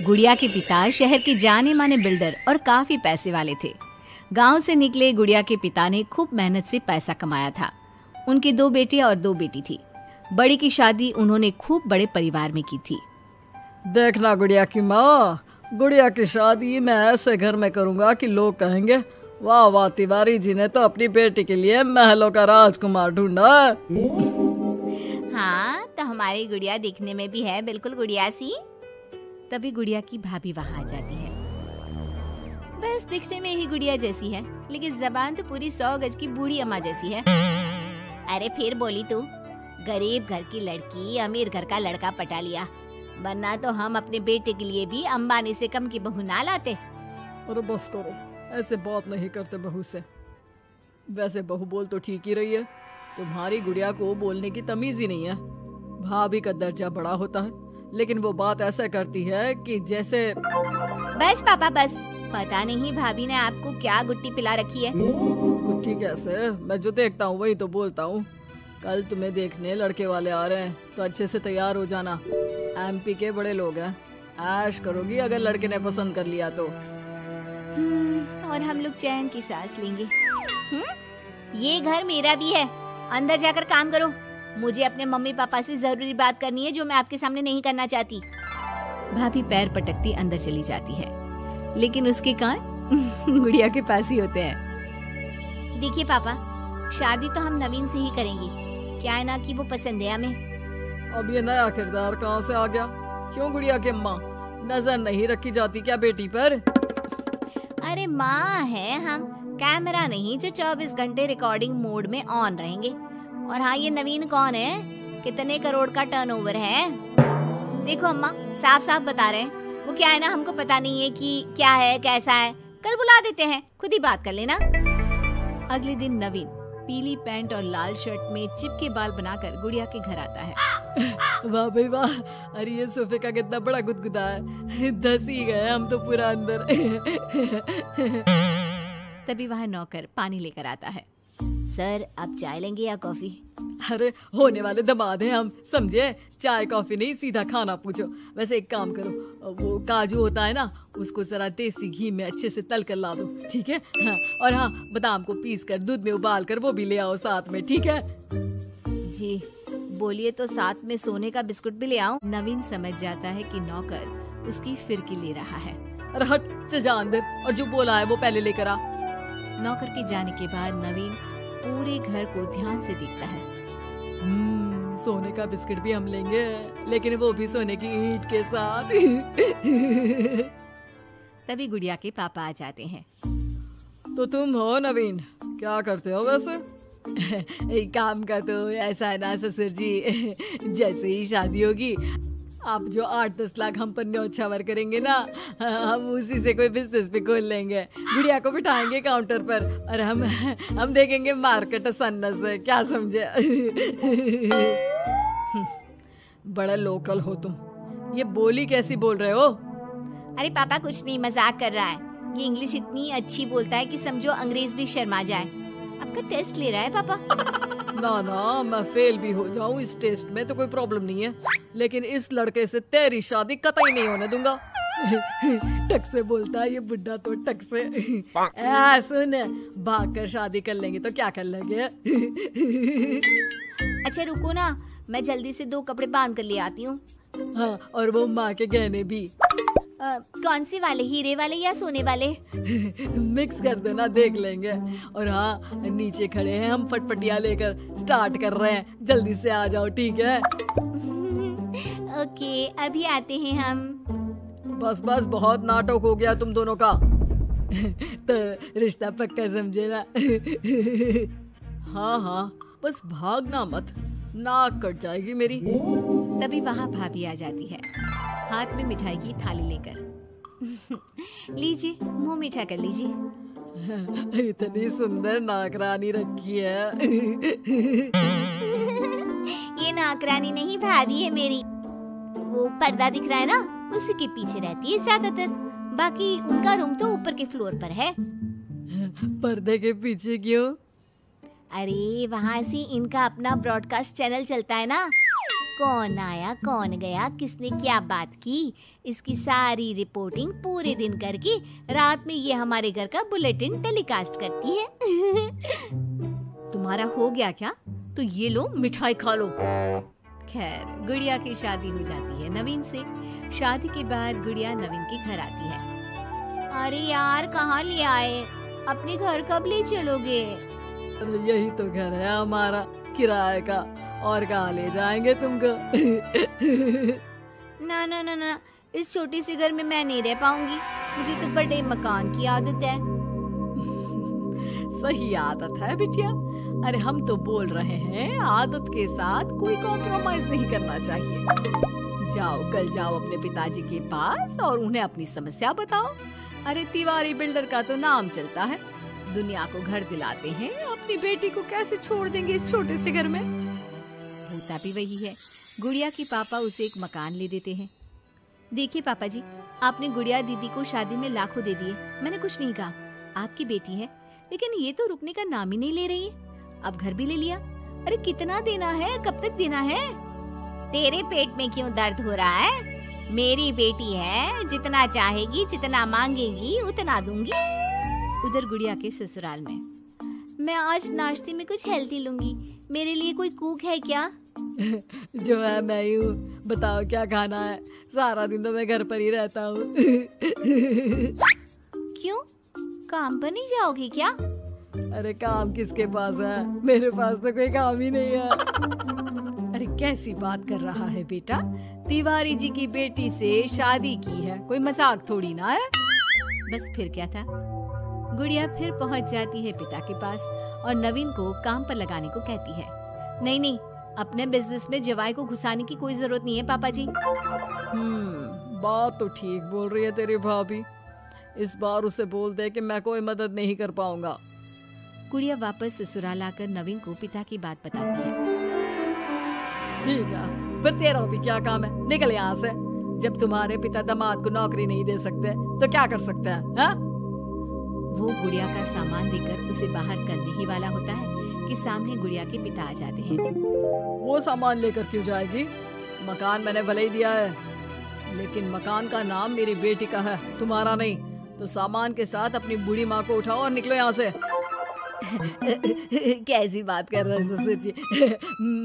गुड़िया के पिता शहर के जाने माने बिल्डर और काफी पैसे वाले थे। गांव से निकले गुड़िया के पिता ने खूब मेहनत से पैसा कमाया था। उनकी 2 बेटे और 2 बेटी थी। बड़ी की शादी उन्होंने खूब बड़े परिवार में की थी। देखना गुड़िया की माँ, गुड़िया की शादी मैं ऐसे घर में करूंगा कि लोग कहेंगे वाह वाह, तिवारी जी ने तो अपनी बेटी के लिए महलों का राजकुमार ढूंढा। हाँ, तो हमारी गुड़िया दिखने में भी है बिल्कुल गुड़िया सी। तभी गुड़िया की भाभी वहाँ आ जाती है। बस दिखने में ही गुड़िया जैसी है, लेकिन जबान तो पूरी 100 गज की बूढ़ी अम्मा जैसी है। अरे फिर बोली तू, गरीब घर की लड़की अमीर घर का लड़का पटा लिया, वरना तो हम अपने बेटे के लिए भी अंबानी से कम की बहू ना लाते। अरे बस करो, ऐसे बात नहीं करते बहू से। वैसे बहू बोल तो ठीक ही रही है, तुम्हारी गुड़िया को बोलने की तमीज ही नहीं है। भाभी का दर्जा बड़ा होता है, लेकिन वो बात ऐसा करती है कि जैसे। बस पापा बस, पता नहीं भाभी ने आपको क्या गुट्टी पिला रखी है। गुट्टी कैसे, मैं जो देखता हूँ वही तो बोलता हूँ। कल तुम्हें देखने लड़के वाले आ रहे हैं, तो अच्छे से तैयार हो जाना। एमपी के बड़े लोग हैं, ऐश करोगी अगर लड़के ने पसंद कर लिया तो। और हम लोग चैन की सांस लेंगे। ये घर मेरा भी है, अंदर जाकर काम करो। मुझे अपने मम्मी पापा से जरूरी बात करनी है जो मैं आपके सामने नहीं करना चाहती। भाभी पैर पटकती अंदर चली जाती है, लेकिन उसके कान गुड़िया के पास ही होते हैं। देखिए पापा, शादी तो हम नवीन से ही करेंगे, क्या है ना कि वो पसंद है हमें। अब ये नया किरदार कहाँ से आ गया? क्यों गुड़िया के माँ, नजर नहीं रखी जाती क्या बेटी पर? अरे माँ है हम, कैमरा नहीं जो 24 घंटे रिकॉर्डिंग मोड में ऑन रहेंगे। और हाँ, ये नवीन कौन है, कितने करोड़ का टर्नओवर है? देखो अम्मा, साफ साफ बता रहे हैं, वो क्या है ना, हमको पता नहीं है कि क्या है कैसा है। कल बुला देते हैं, खुद ही बात कर लेना। अगले दिन नवीन पीली पैंट और लाल शर्ट में चिपके बाल बनाकर गुड़िया के घर आता है। वाह भाई वाह, अरे ये सोफे का कितना बड़ा गुदगुदा है, धस ही गए हम तो पूरा अंदर। तभी वह नौकर पानी लेकर आता है। सर, आप चाय लेंगे या कॉफी? अरे होने वाले दामाद हैं हम, समझे? चाय कॉफी नहीं, सीधा खाना पूछो। वैसे एक काम करो, वो काजू होता है ना, उसको जरा देसी घी में अच्छे से तल कर ला दो, ठीक है? हाँ, और हाँ, बादाम को पीस कर दूध में उबाल कर वो भी ले आओ साथ में, ठीक है? जी बोलिए, तो साथ में सोने का बिस्कुट भी ले आओ? नवीन समझ जाता है कि नौकर उसकी फिरकी ले रहा है। अरे हट, चल जा अंदर, और जो बोला है वो पहले लेकर आ। नौकर के जाने के बाद नवीन पूरे घर को ध्यान से देखता है। सोने का बिस्किट भी हम लेंगे, लेकिन वो भी सोने की ईंट के साथ। तभी गुड़िया के पापा आ जाते हैं। तो तुम हो नवीन, क्या करते हो वैसे? काम का तो ऐसा है ना ससुर जी, जैसे ही शादी होगी आप जो 8-10 लाख हम पर न्योछावर करेंगे ना, हम उसी से कोई बिजनेस भी खोल लेंगे। गुड़िया को बिठाएंगे काउंटर पर और हम देखेंगे मार्केट सन्नत से, क्या समझे? बड़ा लोकल हो तुम, ये बोली कैसी बोल रहे हो? अरे पापा कुछ नहीं, मजाक कर रहा है। ये इंग्लिश इतनी अच्छी बोलता है कि समझो अंग्रेज भी शर्मा जाए। आपका टेस्ट ले रहा है पापा? ना ना, मैं फेल भी हो जाऊं इस टेस्ट में तो कोई प्रॉब्लम नहीं है, लेकिन इस लड़के से तेरी शादी कतई नहीं होने दूंगा। टक से बोलता है ये बुड्ढा तो, टक से। सुन, भाग कर शादी कर लेंगे तो क्या कर लेंगे? अच्छा रुको ना, मैं जल्दी से 2 कपड़े बांध कर ले आती हूँ। हाँ, और वो माँ के गहने भी। कौन से वाले, हीरे वाले या सोने वाले? मिक्स कर देना, देख लेंगे। और हाँ, नीचे खड़े हैं हम फटफटिया लेकर, स्टार्ट कर रहे हैं, जल्दी से आ जाओ, ठीक है? ओके, अभी आते हैं हम। बस बस, बहुत नाटक हो गया तुम दोनों का। तो रिश्ता पक्का समझे ना? हाँ हाँ, बस भागना मत, नाक कट जाएगी मेरी। तभी वहाँ भाभी आ जाती है, हाथ में मिठाई की थाली लेकर। लीजिए, मुंह मीठा कर लीजिए। इतनी सुंदर नाकरानी रखी है। ये नाकरानी नहीं, भाभी है मेरी। वो पर्दा दिख रहा है ना, उसी के पीछे रहती है ज्यादातर। बाकी उनका रूम तो ऊपर के फ्लोर पर है। पर्दे के पीछे क्यों? अरे वहाँ से इनका अपना ब्रॉडकास्ट चैनल चलता है ना, कौन आया कौन गया, किसने क्या बात की, इसकी सारी रिपोर्टिंग पूरे दिन करके रात में ये हमारे घर का बुलेटिन टेलीकास्ट करती है। तुम्हारा हो गया क्या? तो ये लो मिठाई खा लो। खैर, गुड़िया की शादी हो जाती है नवीन से। शादी के बाद गुड़िया नवीन के घर आती है। अरे यार, कहाँ ले आए? अपने घर कब ले चलोगे? अरे यही तो घर है हमारा किराए का, और कहाँ ले जाएंगे तुमको? ना ना ना ना, इस छोटे से घर में मैं नहीं रह पाऊंगी। मुझे तो बड़े मकान की आदत है। सही आदत है बिटिया। अरे हम तो बोल रहे हैं आदत के साथ कोई कॉम्प्रोमाइज नहीं करना चाहिए। जाओ, कल जाओ अपने पिताजी के पास और उन्हें अपनी समस्या बताओ। अरे तिवारी बिल्डर का तो नाम चलता है, दुनिया को घर दिलाते हैं, अपनी बेटी को कैसे छोड़ देंगे इस छोटे से घर में? होता भी वही है। गुड़िया के पापा उसे एक मकान ले देते हैं। देखिए पापा जी, आपने गुड़िया दीदी को शादी में लाखों दे दिए, मैंने कुछ नहीं कहा। आपकी बेटी है, लेकिन ये तो रुकने का नाम ही नहीं ले रही है। अब घर भी ले लिया। अरे कितना देना है, कब तक देना है? तेरे पेट में क्यों दर्द हो रहा है? मेरी बेटी है, जितना चाहेगी जितना मांगेगी उतना दूंगी। उधर गुड़िया के ससुराल में, मैं आज नाश्ते में कुछ हेल्दी लूंगी, मेरे लिए कोई कुक है क्या? जो है मैं ही हूँ, बताओ क्या खाना है? सारा दिन तो मैं घर पर ही रहता हूँ। क्यों, काम पर नहीं जाओगी क्या? अरे काम किसके पास है? मेरे पास तो कोई काम ही नहीं है। अरे कैसी बात कर रहा है बेटा? तिवारी जी की बेटी से शादी की है, कोई मजाक थोड़ी ना है। बस फिर क्या था। गुड़िया फिर पहुंच जाती है पिता के पास और नवीन को काम पर लगाने को कहती है। नहीं नहीं, अपने बिजनेस में जवाई को घुसाने की कोई जरूरत नहीं है पापा जी। बात तो ठीक बोल रही है तेरी भाभी। इस बार उसे बोल दे कि मैं कोई मदद नहीं कर पाऊंगा। गुड़िया वापस ससुराल आकर नवीन को पिता की बात बताती है। ठीक है, फिर तेरा भी क्या काम है? निकल यहाँ से। जब तुम्हारे पिता दामाद को नौकरी नहीं दे सकते तो क्या कर सकते हैं? हाँ? वो गुड़िया का सामान देकर उसे बाहर करने ही वाला होता है कि सामने गुड़िया के पिता आ जाते हैं। वो सामान लेकर क्यों जाएगी? मकान मैंने भले ही दिया है, लेकिन मकान का नाम मेरी बेटी का है, तुम्हारा नहीं। तो सामान के साथ अपनी बूढ़ी माँ को उठाओ और निकलो यहाँ से। कैसी बात कर रहे हैं ससुर जी?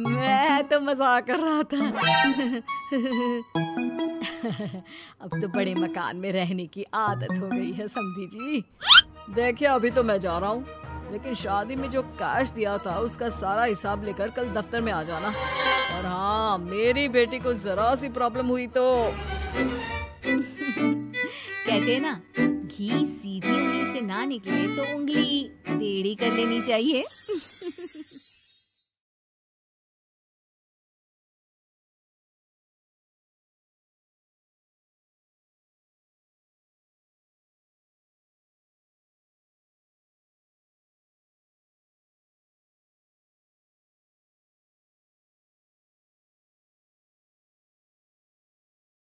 मैं तो मजाक कर रहा था। अब तो बड़े मकान में रहने की आदत हो गई है समधी जी। देखिए, अभी तो मैं जा रहा हूँ, लेकिन शादी में जो कैश दिया था उसका सारा हिसाब लेकर कल दफ्तर में आ जाना। और हाँ, मेरी बेटी को जरा सी प्रॉब्लम हुई तो कहते हैं ना, घी सीधी उंगली से ना निकले तो उंगली टेढ़ी कर लेनी चाहिए।